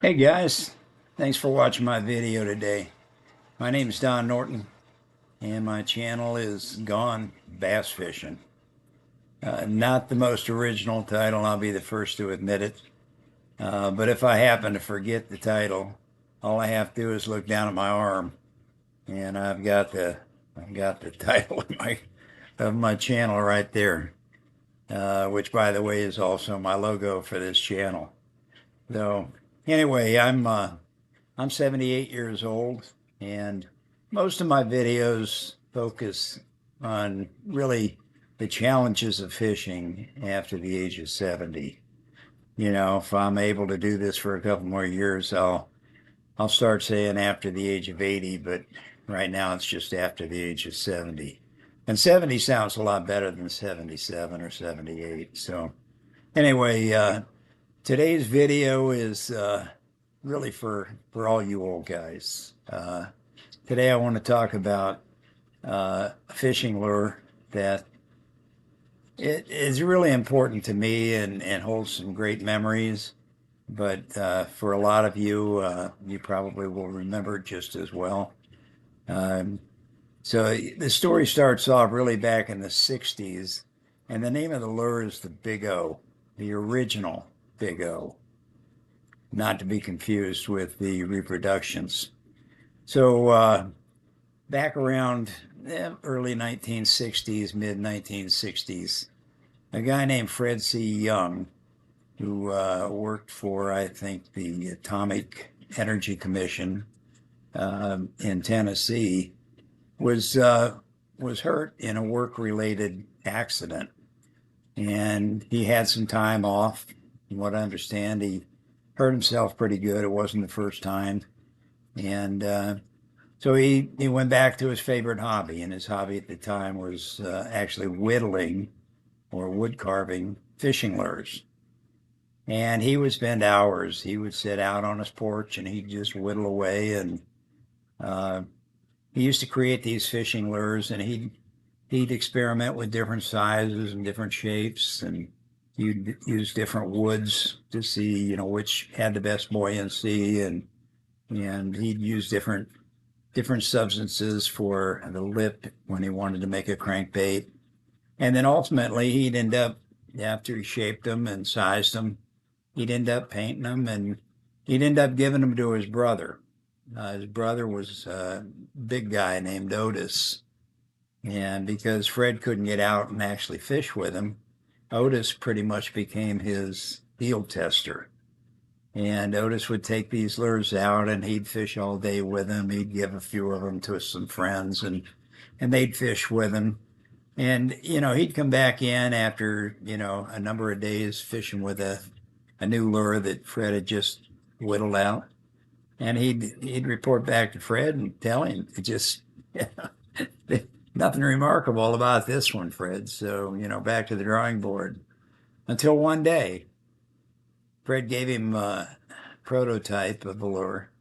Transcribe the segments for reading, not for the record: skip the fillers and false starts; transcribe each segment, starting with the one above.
Hey guys, thanks for watching my video today. My name is Don Norton and my channel is Gone Bass Fishing. Not the most original title, I'll be the first to admit it. But if I happen to forget the title, all I have to do is look down at my arm and I've got the title of my channel right there, which by the way is also my logo for this channel. So anyway, I'm 78 years old, and most of my videos focus on really the challenges of fishing after the age of 70. You know, if I'm able to do this for a couple more years, I'll start saying after the age of 80, but right now it's just after the age of 70. And 70 sounds a lot better than 77 or 78. So anyway, today's video is really for all you old guys. Today I want to talk about a fishing lure that it is really important to me and holds some great memories. But for a lot of you, you probably will remember it just as well. Um, so the story starts off really back in the 60s, and the name of the lure is the Big O, the original Big O, not to be confused with the reproductions. So back around early 1960s, mid 1960s, a guy named Fred C. Young, who worked for, I think, the Atomic Energy Commission in Tennessee, was was hurt in a work-related accident, and he had some time off. From what I understand, he hurt himself pretty good. It wasn't the first time, and so he went back to his favorite hobby, and his hobby at the time was actually whittling or wood carving fishing lures. And he would spend hours. He would sit out on his porch and he'd just whittle away. And uh, he used to create these fishing lures, and he'd experiment with different sizes and different shapes, and he'd use different woods to see, you know, which had the best buoyancy, and he'd use different substances for the lip when he wanted to make a crankbait. And then ultimately he'd end up, after he shaped them and sized them, he'd end up painting them, and he'd end up giving them to his brother. His brother was a big guy named Otis. And because Fred couldn't get out and actually fish with him, Otis pretty much became his field tester. And Otis would take these lures out and he'd fish all day with them. He'd give a few of them to some friends, and they'd fish with him. And, you know, he'd come back in after, you know, a number of days fishing with a new lure that Fred had just whittled out. And he'd report back to Fred and tell him it just nothing remarkable about this one, Fred. So, you know, back to the drawing board. Until one day, Fred gave him a prototype of the lure.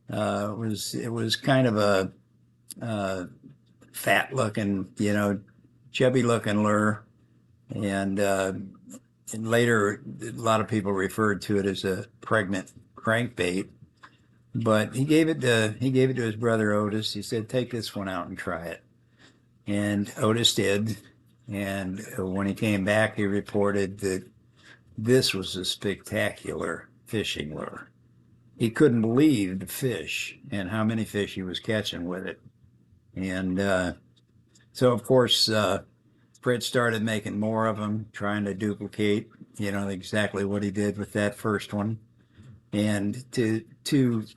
It was kind of a fat looking, you know, chubby looking lure, and later a lot of people referred to it as a pregnant crankbait. But he gave it to his brother Otis. He said, "Take this one out and try it." And Otis did. And when he came back, he reported that this was a spectacular fishing lure. He couldn't believe the fish and how many fish he was catching with it. And so, of course, Fred started making more of them, trying to duplicate, you know, exactly what he did with that first one. And to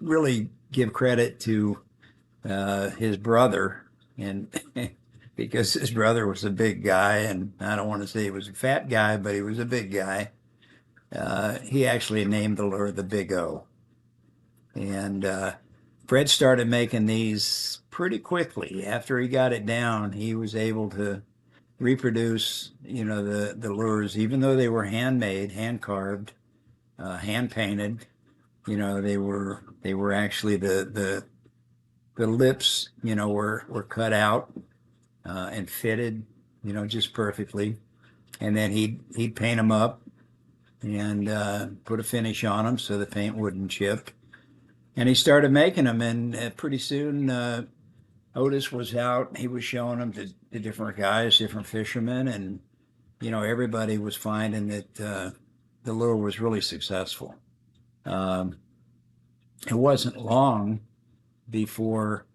really give credit to his brother, and because his brother was a big guy, and I don't want to say he was a fat guy, but he was a big guy. He actually named the lure the Big O. And Fred started making these pretty quickly. After he got it down, he was able to reproduce, you know, the lures, even though they were handmade, hand carved, hand painted. You know, they were actually the lips, you know, were cut out and fitted, you know, just perfectly. And then he'd paint them up, and put a finish on them so the paint wouldn't chip. And he started making them, and pretty soon Otis was out. He was showing them to different guys, different fishermen, and everybody was finding that the lure was really successful. Um, it wasn't long before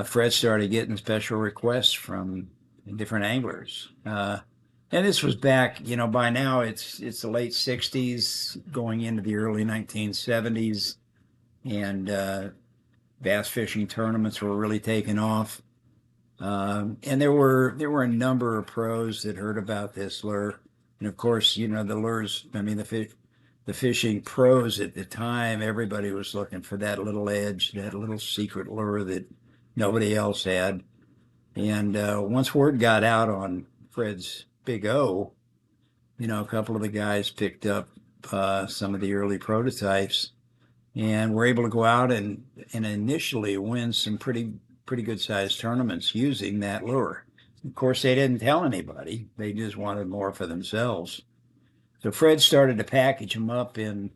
Fred started getting special requests from different anglers. And this was back, by now it's the late 60s going into the early 1970s, and bass fishing tournaments were really taking off. And there were a number of pros that heard about this lure. And of course, the lures, I mean, the fishing pros at the time, everybody was looking for that little edge, that little secret lure that nobody else had. And once word got out on Fred's Big O, a couple of the guys picked up some of the early prototypes and were able to go out and initially win some pretty good sized tournaments using that lure. Of course, they didn't tell anybody. They just wanted more for themselves. So Fred started to package them up in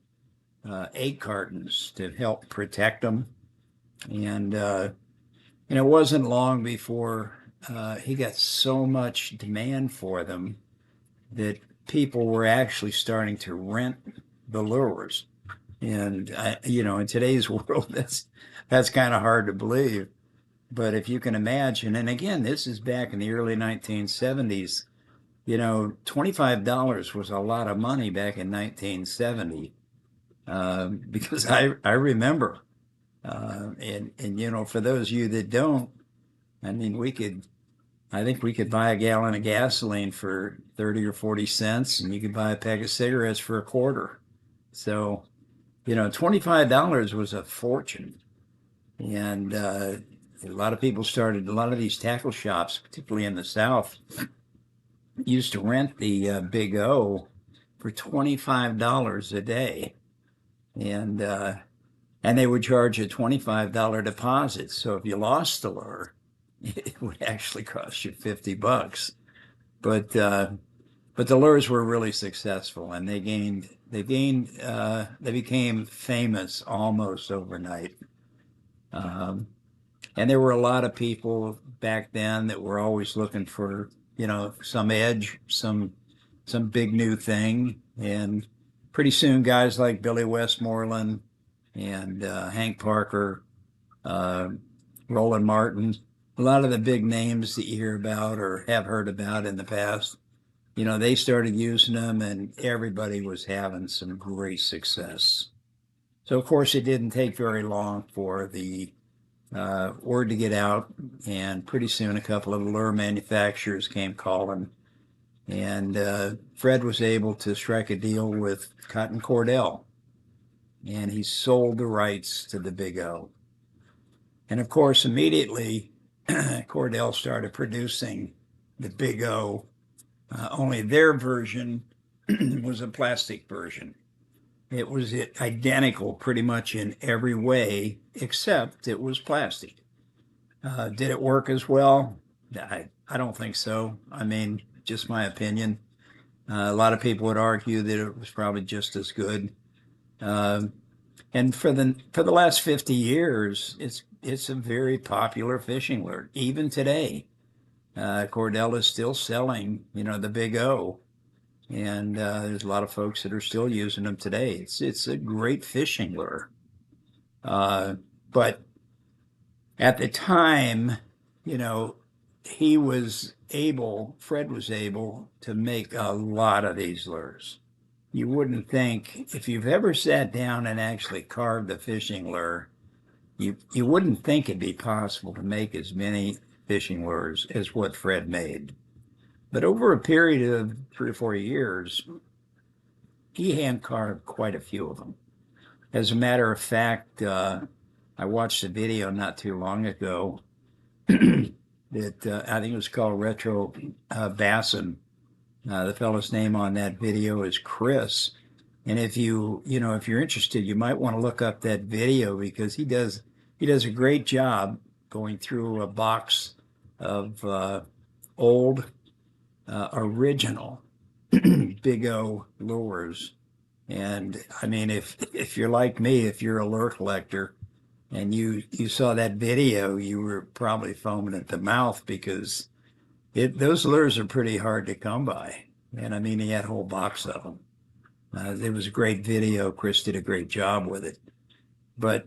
8 cartons to help protect them. And it wasn't long before he got so much demand for them that people were actually starting to rent the lures. And in today's world, that's kind of hard to believe. But if you can imagine, and again, this is back in the early 1970s, $25 was a lot of money back in 1970, because I remember, and for those of you that don't, I mean, I think we could buy a gallon of gasoline for 30 or 40 cents, and you could buy a pack of cigarettes for a quarter. So, $25 was a fortune. And a lot of these tackle shops, particularly in the South, used to rent the Big O for $25 a day. And they would charge a $25 deposit. So if you lost the lure, it would actually cost you $50. But the lures were really successful, and they became famous almost overnight. And there were a lot of people back then that were always looking for, some edge, some big new thing. And pretty soon, guys like Billy Westmoreland and Hank Parker, Roland Martin, a lot of the big names that you hear about or have heard about in the past, they started using them, and everybody was having some great success. So, of course, it didn't take very long for the word to get out, and pretty soon a couple of lure manufacturers came calling, and Fred was able to strike a deal with Cotton Cordell, and he sold the rights to the Big O. And of course, immediately, Cordell started producing the Big O, only their version was a plastic version. It was identical pretty much in every way, except it was plastic. Did it work as well? I don't think so. I mean, just my opinion. A lot of people would argue that it was probably just as good. And for the last 50 years, it's a very popular fishing lure. Even today, Cordell is still selling, the Big O. And there's a lot of folks that are still using them today. It's a great fishing lure. But at the time, Fred was able to make a lot of these lures. You wouldn't think, if you've ever sat down and actually carved a fishing lure, you wouldn't think it'd be possible to make as many fishing lures as what Fred made. But over a period of 3 or 4 years, he hand carved quite a few of them. As a matter of fact, I watched a video not too long ago that I think it was called Retro Bassin. The fellow's name on that video is Chris. And if you're interested, you might want to look up that video, because he does a great job going through a box of old original Big O lures. And I mean, if you're like me, if you're a lure collector and you saw that video, you were probably foaming at the mouth because those lures are pretty hard to come by. And I mean, he had a whole box of them. It was a great video. Chris did a great job with it. But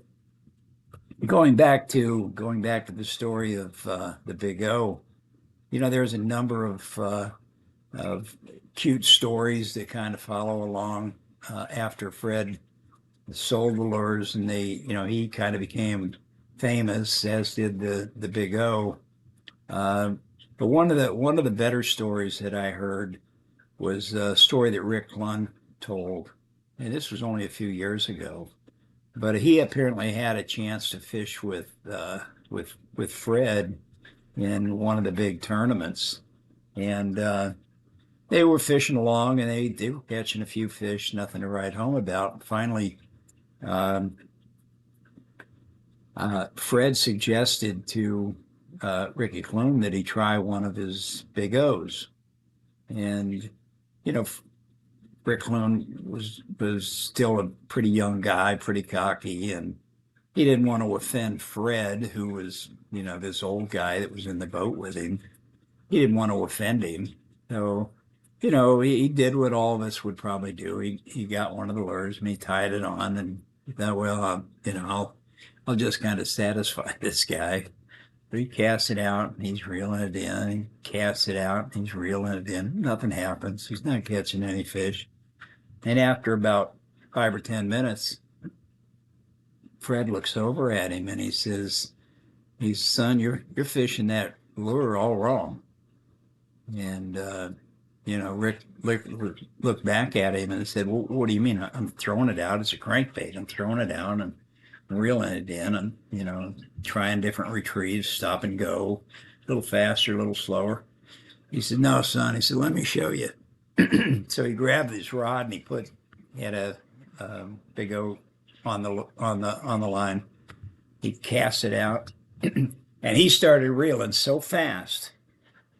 going back to the story of the Big O, there's a number of cute stories that kind of follow along after Fred sold the lures, and he kind of became famous, as did the Big O. But one of the better stories that I heard was a story that Rick Clunn told, and this was only a few years ago. But he apparently had a chance to fish with Fred in one of the big tournaments, and they were fishing along, and they were catching a few fish, nothing to write home about. Finally, um, Fred suggested to Ricky Clune that he try one of his Big O's, and you know, Rick Clune was still a pretty young guy, pretty cocky, and he didn't want to offend Fred, who was this old guy that was in the boat with him. He didn't want to offend him, so he did what all of us would probably do. He got one of the lures and he tied it on, and he thought, well, I'll just kind of satisfy this guy. But he casts it out and he's reeling it in. He casts it out and he's reeling it in. Nothing happens. He's not catching any fish. And after about 5 or 10 minutes, Fred looks over at him and he says, "Son, you're fishing that lure all wrong." And Rick looked back at him and said, "Well, what do you mean? I'm throwing it out. It's a crankbait. I'm throwing it out and reeling it in, and trying different retrieves, stop and go, a little faster, a little slower." He said, "No, son." He said, "Let me show you." So he grabbed his rod and he had a Big O on the line. He cast it out, and he started reeling so fast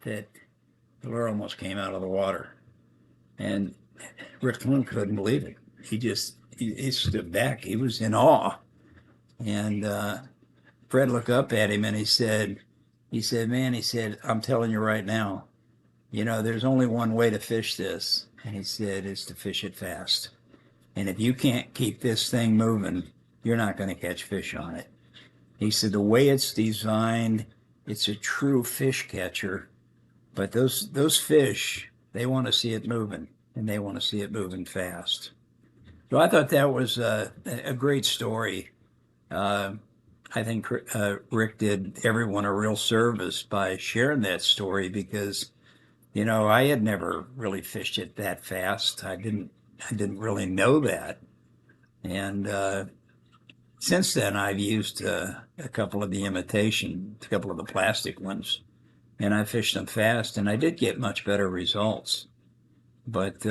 that the lure almost came out of the water. And Rick Clune couldn't believe it. He stood back. He was in awe. And Fred looked up at him and he said, "Man," he said, "I'm telling you right now, there's only one way to fish this." And he said, "Is to fish it fast. And if you can't keep this thing moving, you're not going to catch fish on it." He said, "The way it's designed, it's a true fish catcher. But those fish, they want to see it moving, and they want to see it moving fast." So I thought that was a great story. Uh, I think Rick did everyone a real service by sharing that story because, I had never really fished it that fast. I didn't really know that. And since then, I've used a couple of a couple of the plastic ones, and I fished them fast, and I did get much better results. But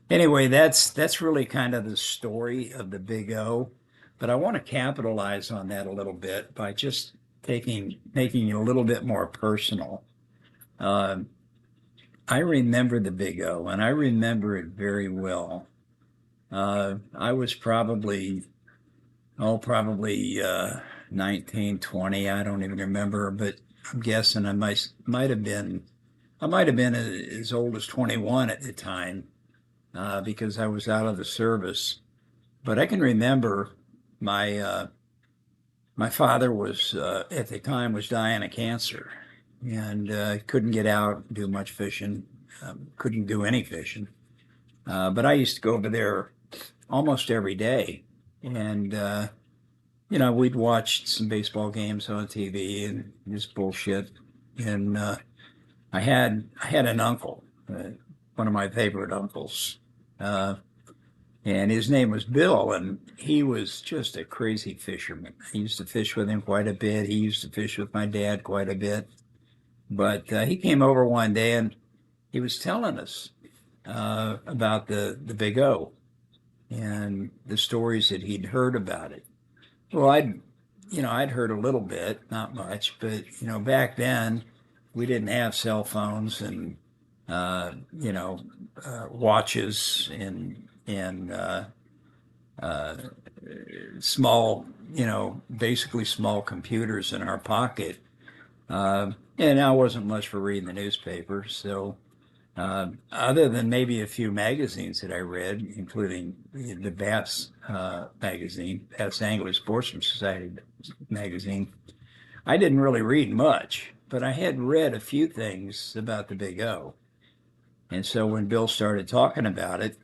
anyway, that's really kind of the story of the Big O. But I want to capitalize on that a little bit by just making it a little bit more personal. Uh, I remember the Big O, and I remember it very well. I was probably 19, 20. I don't even remember, but I'm guessing I might have been as old as 21 at the time because I was out of the service. But I can remember my my father was at the time was dying of cancer, and couldn't get out, do much fishing, couldn't do any fishing. But I used to go over there almost every day, and we'd watch some baseball games on TV and just bullshit. And I had an uncle, one of my favorite uncles, uh, and his name was Bill, and he was just a crazy fisherman. I used to fish with him quite a bit. He used to fish with my dad quite a bit. But he came over one day and he was telling us about the Big O and the stories that he'd heard about it. Well, I'd heard a little bit, not much, but back then we didn't have cell phones, and you know, watches and uh, small, basically small computers in our pocket. And I wasn't much for reading the newspaper, so other than maybe a few magazines that I read, including the Bass magazine, Bass Angler Sportsman Society magazine, I didn't really read much, but I had read a few things about the Big O. And so when Bill started talking about it,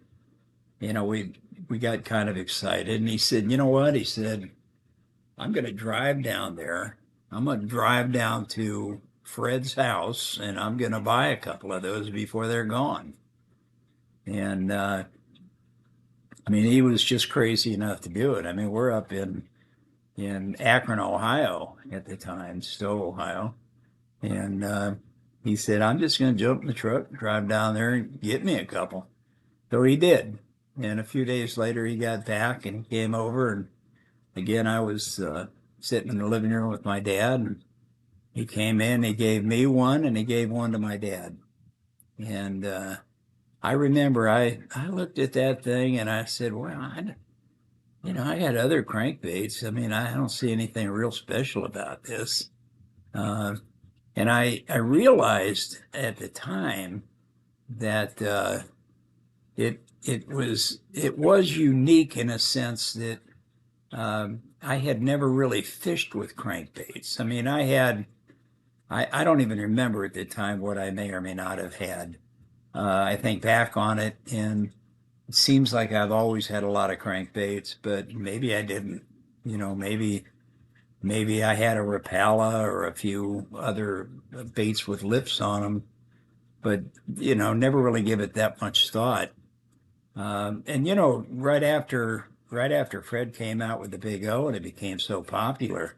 we got kind of excited. And he said, "You know what?" He said, "I'm going to drive down there. I'm going to drive down to Fred's house, and I'm going to buy a couple of those before they're gone." And I mean, he was just crazy enough to do it. I mean, we're up in Akron, Ohio at the time, Stowe, Ohio, and he said, "I'm just going to jump in the truck, drive down there, and get me a couple." So he did. And a few days later, he got back and came over, and again, I was sitting in the living room with my dad, and he came in, he gave me one, and he gave one to my dad. And I remember I looked at that thing and I said, "Well, I had other crankbaits. I mean, I don't see anything real special about this." Uh, and I realized at the time that it was unique in a sense that I had never really fished with crankbaits. I mean, I don't even remember at the time what I may or may not have had. I think back on it, and it seems like I've always had a lot of crankbaits, but maybe I didn't. Maybe I had a Rapala or a few other baits with lips on them, but never really give it that much thought. And right after Fred came out with the Big O and it became so popular,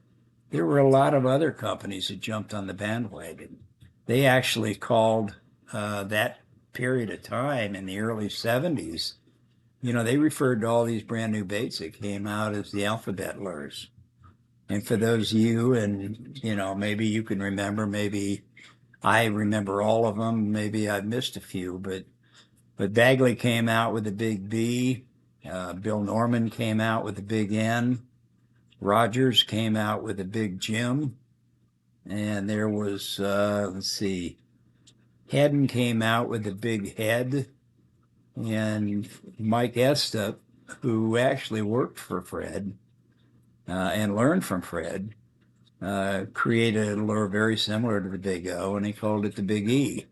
there were a lot of other companies that jumped on the bandwagon. They actually called that period of time in the early 70s. They referred to all these brand new baits that came out as the alphabet lures. And for those of you, and maybe you can remember, maybe I remember all of them, maybe I've missed a few, but Bagley came out with the Big B. Bill Norman came out with the Big N. Rogers came out with the Big Jim. And there was, let's see, Hedden came out with the Big Head. And Mike Estep, who actually worked for Fred and learned from Fred, created a lure very similar to the Big O, and he called it the Big E.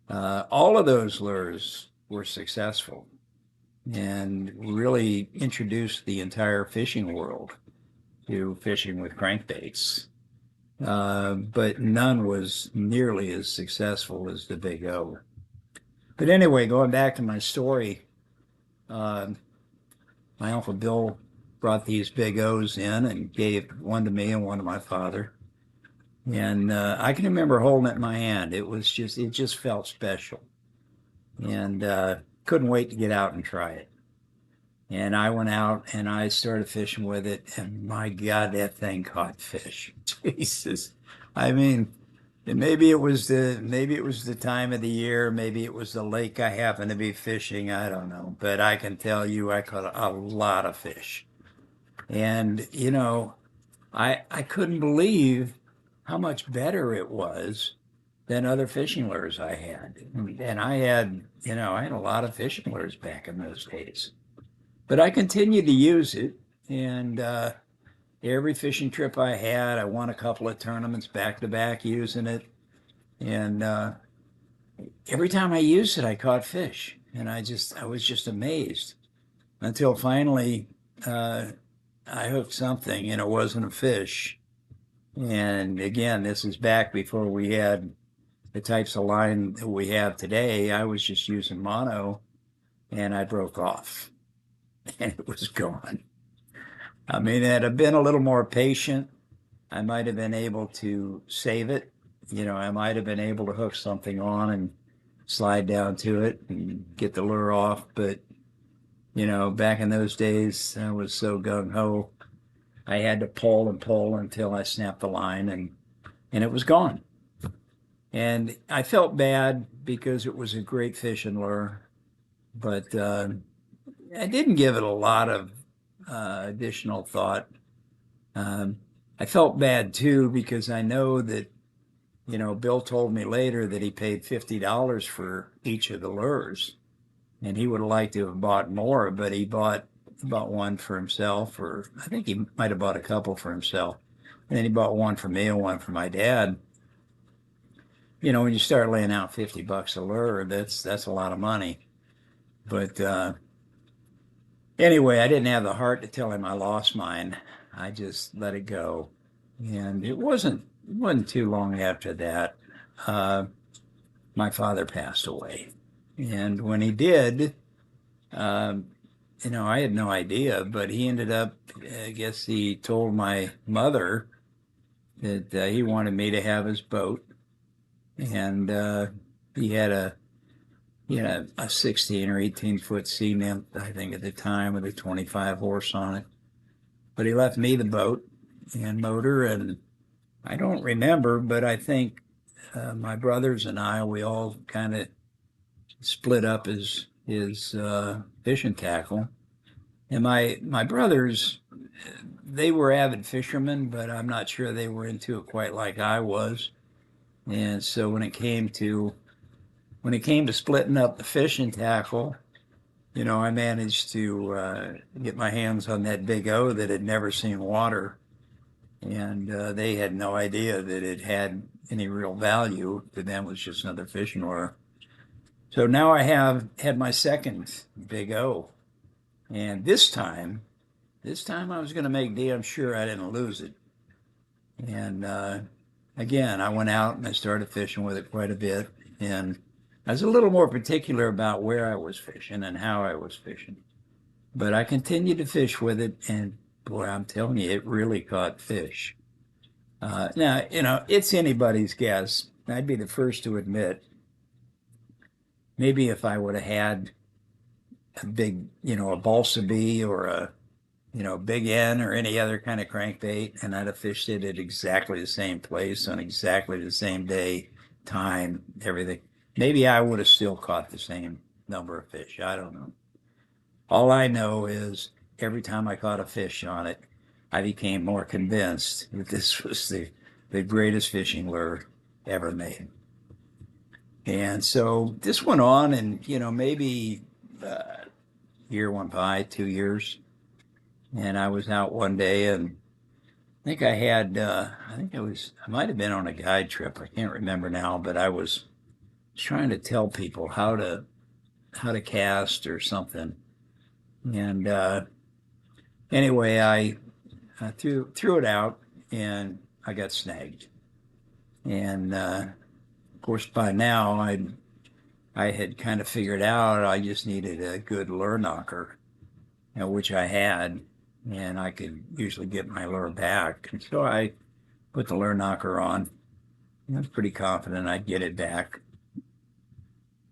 All of those lures were successful and really introduced the entire fishing world to fishing with crankbaits. But none was nearly as successful as the Big O. But anyway, going back to my story, uh, my Uncle Bill brought these Big O's in and gave one to me and one to my father. And I can remember holding it in my hand. It just felt special. And couldn't wait to get out and try it. And I went out and I started fishing with it, and my God, that thing caught fish. Jesus. I mean, maybe it was the time of the year, maybe it was the lake I happened to be fishing, I don't know. But I can tell you I caught a lot of fish. And I couldn't believe how much better it was than other fishing lures I had. And I had a lot of fishing lures back in those days. But I continued to use it, and every fishing trip I had, I won a couple of tournaments back to back using it. And every time I used it, I caught fish, and I was just amazed until finally I hooked something, and it wasn't a fish. And again, this is back before we had the types of line that we have today. I was just using mono, and I broke off, and it was gone. I mean, had I been a little more patient, I might have been able to save it. I might have been able to hook something on and slide down to it and get the lure off. But, back in those days, I was so gung ho. I had to pull and pull until I snapped the line, and it was gone. And I felt bad because it was a great fishing lure, but I didn't give it a lot of additional thought. Um, I felt bad too because I know that, Bill told me later that he paid $50 for each of the lures, and he would have liked to have bought more, but he bought one for himself, or I think he might have bought a couple for himself. And then he bought one for me and one for my dad. When you start laying out $50 a lure, that's a lot of money. But anyway, I didn't have the heart to tell him I lost mine. I just let it go. And it wasn't too long after that, uh, my father passed away. And when he did, um, I had no idea, but he ended up, I guess he told my mother that he wanted me to have his boat. And he had a he had a 16 or 18-foot sea nymph, I think, at the time, with a 25 horse on it. But he left me the boat and motor, and I don't remember, but I think my brothers and we all kind of split up his fishing tackle. And my brothers, they were avid fishermen, but I'm not sure they were into it quite like I was. And so when it came to splitting up the fishing tackle, I managed to get my hands on that big O that had never seen water, and they had no idea that it had any real value. To them, it was just another fishing lure. So now I have had my second big O, and this time I was going to make damn sure I didn't lose it. And again, I went out and I started fishing with it quite a bit, and I was a little more particular about where I was fishing and how I was fishing. But I continued to fish with it, and boy, I'm telling you, it really caught fish. Now, it's anybody's guess. I'd be the first to admit, maybe if I would have had a big, a balsa bee or a, big N or any other kind of crankbait, and I'd have fished it at exactly the same place on exactly the same day, time, everything. Maybe I would have still caught the same number of fish. I don't know. All I know is every time I caught a fish on it, I became more convinced that this was the greatest fishing lure ever made. And so this went on, and maybe a year went by, 2 years, and I was out one day, and I might have been on a guide trip. I can't remember now, but I was trying to tell people how to cast or something. And anyway, I threw it out, and I got snagged. And of course, by now I had kind of figured out I just needed a good lure knocker, which I had, and I could usually get my lure back. And so I put the lure knocker on. I was pretty confident I'd get it back.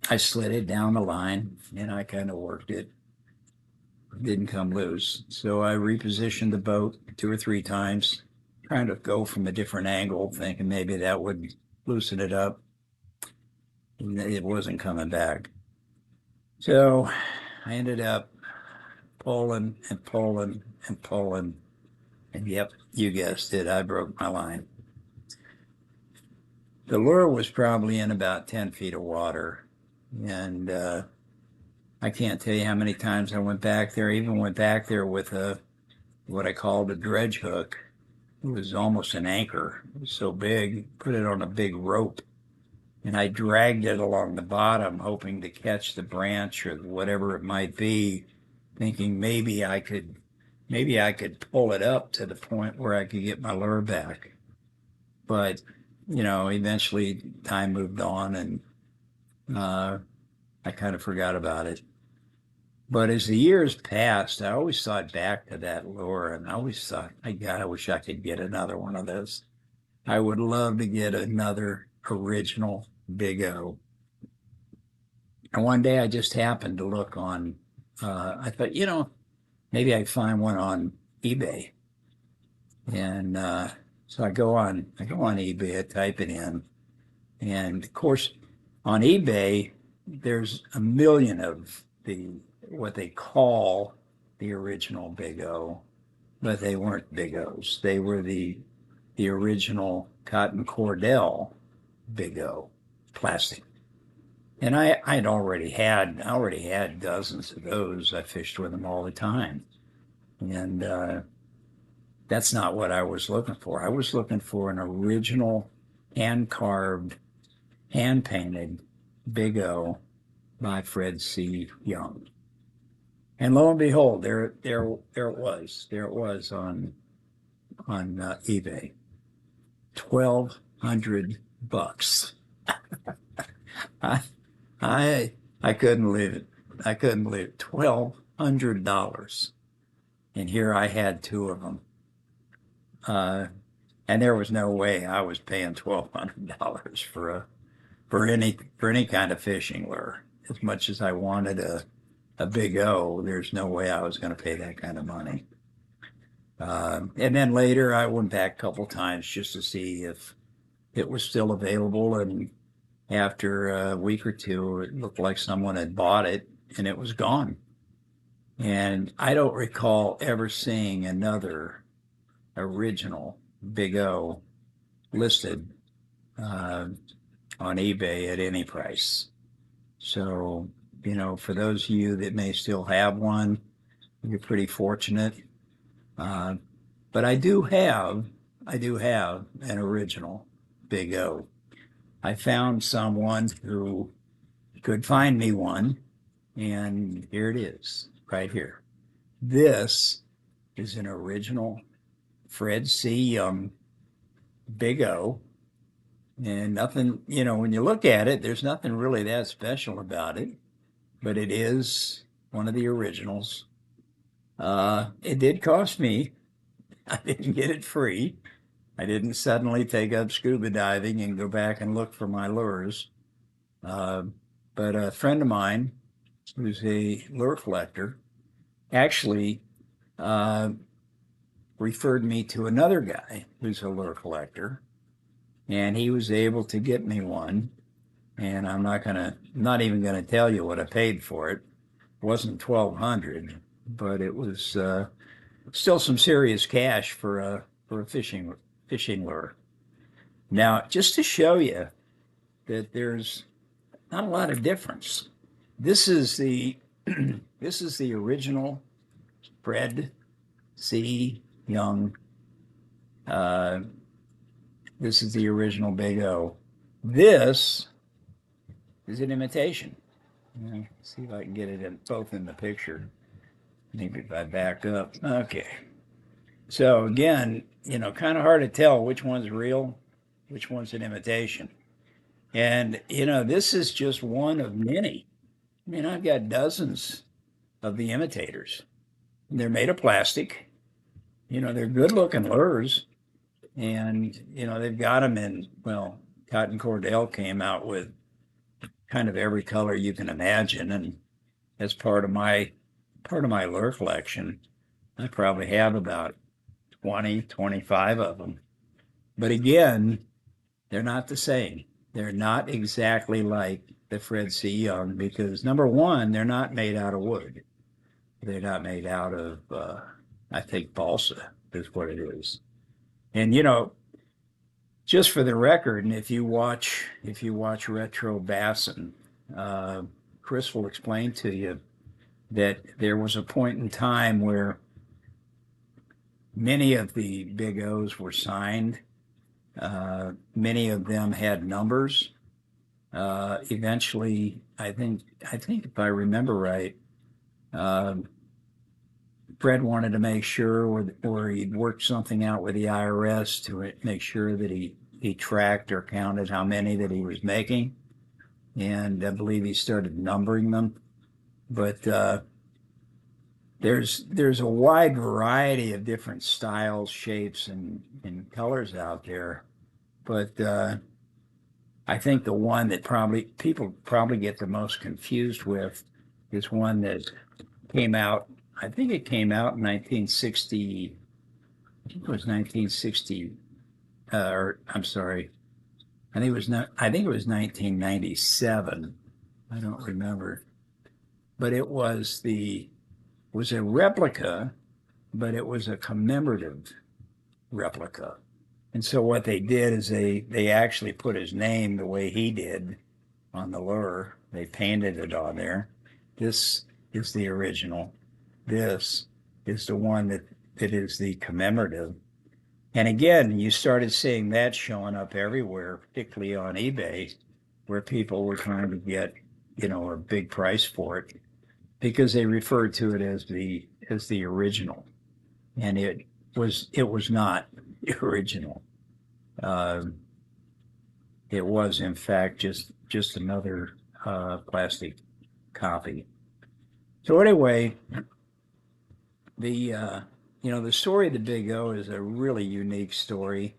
I slid it down the line, and I kind of worked it. It didn't come loose. So I repositioned the boat 2 or 3 times, trying to go from a different angle, thinking maybe that would loosen it up. And it wasn't coming back. So I ended up pulling and pulling and pulling. And yep, you guessed it, I broke my line. The lure was probably in about 10 feet of water. And I can't tell you how many times I went back there. I even went back there with what I called a dredge hook. It was almost an anchor. It was so big, put it on a big rope. And I dragged it along the bottom, hoping to catch the branch or whatever it might be, thinking maybe I could pull it up to the point where I could get my lure back. But, eventually time moved on, and I kind of forgot about it. But as the years passed, I always thought back to that lure, and I always thought, my God, I wish I could get another one of those. I would love to get another original Big O. And one day I just happened to look on, I thought, maybe I'd find one on eBay. And so I go on eBay, I type it in, And of course, on eBay, there's a million of what they call the original Big O, but they weren't Big O's. They were the original Cotton Cordell Big O plastic. And I already had dozens of those. I fished with them all the time. And that's not what I was looking for. I was looking for an original hand carved, hand painted Big O by Fred C. Young. And lo and behold, there it was. There it was on eBay. $1,200. I I couldn't believe it. I couldn't believe it. $1,200, and here I had two of them. And there was no way I was paying $1,200 for any kind of fishing lure. As much as I wanted a Big O, there's no way I was going to pay that kind of money. And then later I went back a couple times just to see if it was still available. And after a week or two, it looked like someone had bought it and it was gone. And I don't recall ever seeing another original Big O listed on eBay at any price. So, for those of you that may still have one, you're pretty fortunate. But I do have an original Big O. I found someone who could find me one, and here it is, right here. This is an original Fred C. Young Big O, and nothing, when you look at it, there's nothing really that special about it, but it is one of the originals. It did cost me. I didn't get it free. I didn't suddenly take up scuba diving and go back and look for my lures. But a friend of mine who's a lure collector actually referred me to another guy who's a lure collector, and he was able to get me one. And I'm not even gonna tell you what I paid for it. It wasn't $1,200, but it was still some serious cash for a fishing lure. Now, just to show you that there's not a lot of difference, this is the this is the original Fred C. Young. This is the original Big O. This is an imitation. See if I can get it both in the picture. Maybe if I back up. Okay. So again, kind of hard to tell which one's real, which one's an imitation. And, this is just one of many. I mean, I've got dozens of the imitators. They're made of plastic. They're good looking lures. And, they've got them in, Cotton Cordell came out with kind of every color you can imagine. And as part of my lure collection, I probably have about 20, 25 of them. But again, they're not the same. They're not exactly like the Fred C. Young because, number one, they're not made out of wood. They're not made out of, I think, balsa is what it is. And, just for the record, and if you watch Retro Bassin, Chris will explain to you that there was a point in time where many of the Big O's were signed. Many of them had numbers. Eventually, I think if I remember right, Fred wanted to make sure, or he'd worked something out with the IRS to make sure that he tracked or counted how many that he was making. And I believe he started numbering them. But there's a wide variety of different styles, shapes, and colors out there. But I think the one that people probably get the most confused with is one that came out. I think it came out in 1960. I think it was 1960. Or I'm sorry, I think it was 1997. I don't remember, but it was a replica, but it was a commemorative replica. And so what they did is they actually put his name the way he did on the lure. They painted it on there. This is the original. This is the one that is the commemorative. And again, you started seeing that showing up everywhere, particularly on eBay, where people were trying to get, a big price for it because they referred to it as the original, and it was not the original. Uh, it was in fact just another plastic copy. So anyway, the story of the Big O is a really unique story.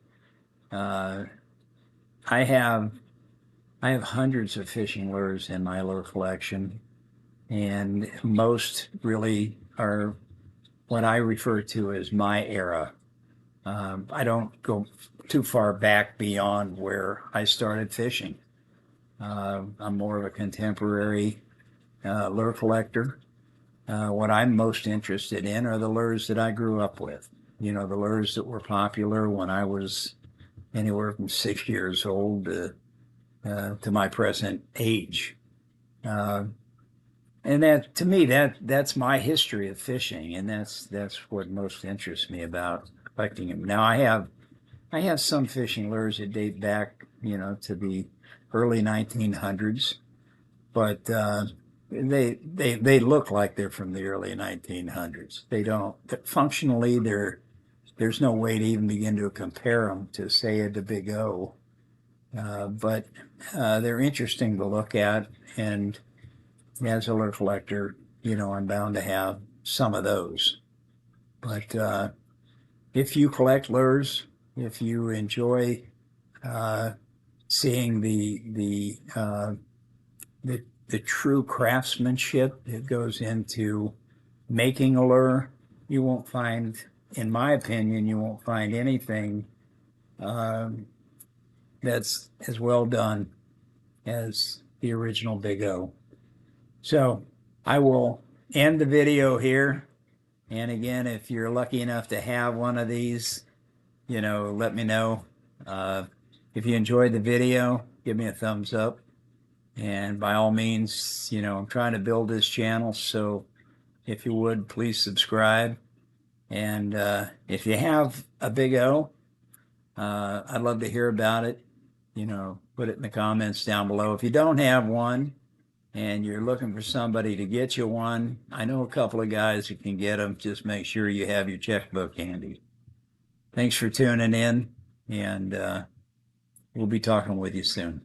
Uh, I have hundreds of fishing lures in my lure collection, and most really are what I refer to as my era. I don't go too far back beyond where I started fishing. I'm more of a contemporary lure collector. What I'm most interested in are the lures that I grew up with. The lures that were popular when I was anywhere from 6 years old to my present age. Uh, and that, to me, that's my history of fishing, and that's what most interests me about collecting them. Now, I have some fishing lures that date back, to the early 1900s, but they look like they're from the early 1900s. They don't functionally. There's no way to even begin to compare them to, say, the Big O, but they're interesting to look at, and as a lure collector, I'm bound to have some of those. But if you collect lures, if you enjoy seeing the true craftsmanship that goes into making a lure, you won't find, in my opinion, you won't find anything that's as well done as the original Big O. So I will end the video here. And again, if you're lucky enough to have one of these, let me know. If you enjoyed the video, give me a thumbs up. And by all means, I'm trying to build this channel. So if you would, please subscribe. And if you have a Big O, I'd love to hear about it. Put it in the comments down below. If you don't have one and you're looking for somebody to get you one, I know a couple of guys who can get them. Just make sure you have your checkbook handy. Thanks for tuning in, and we'll be talking with you soon.